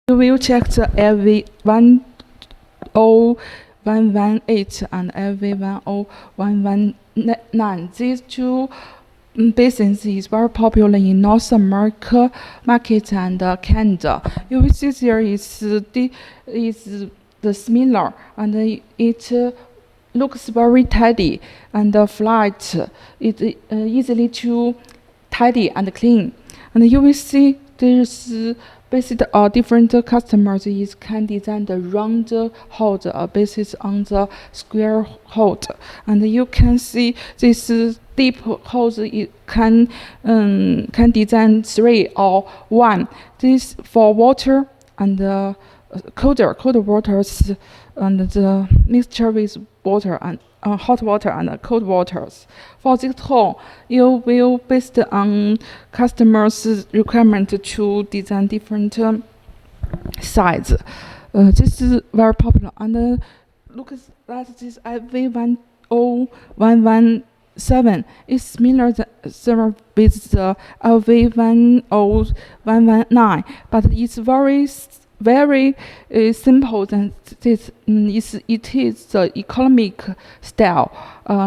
You will check the LV10118 and LV10119. These two basins is very popular in North America market and Canada. You will see there is the similar, and it looks very tidy and flat. It easily to tidy and clean. And you will see there's basically different customers can design the round hole based on the square hole, and you can see this deep holes it can design 3 or 1. This for water and colder waters and the mixture with water and hot water and cold waters. For this hole, you will based on customers' requirement to design different size. This is very popular. And look at this LV10117 is similar with the LV10119, but it's very simple than this. It is the economic style.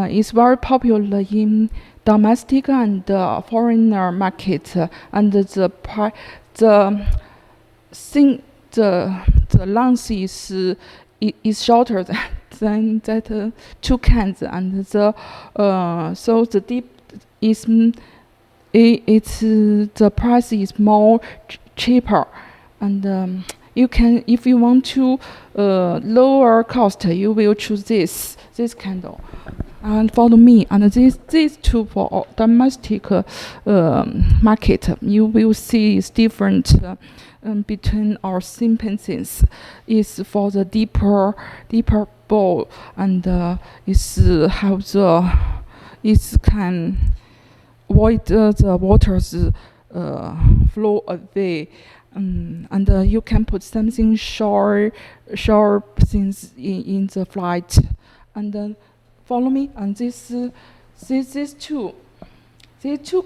It's very popular in domestic and foreigner market, and the length is shorter than that two cans, and so the deep is the price is more cheaper. And you can, if you want to lower cost, you will choose this candle. And follow me. And these two for domestic market, you will see is different between our simpensins. Is for the deeper bowl, and is how it can avoid the waters flow away. And you can put something sharp things in the flight. And follow me. And these two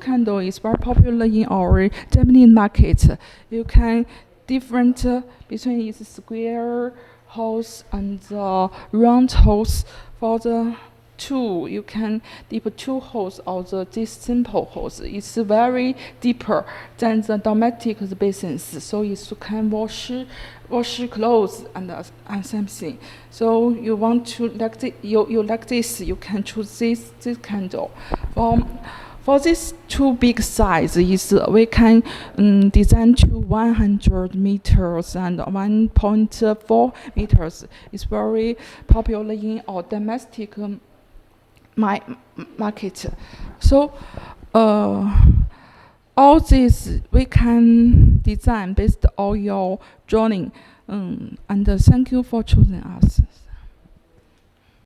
candle is very popular in our Japanese market. You can different between its square holes and the round holes. For the two, you can dip 2 holes or this simple holes. It's very deeper than the domestic basins, so you can wash clothes and something. So you want to like you like this, you can choose this candle. For this two big size is we can design to 100 meters and 1.4 meters. It's very popular in our domestic market. So all this we can design based on your drawing. And thank you for choosing us.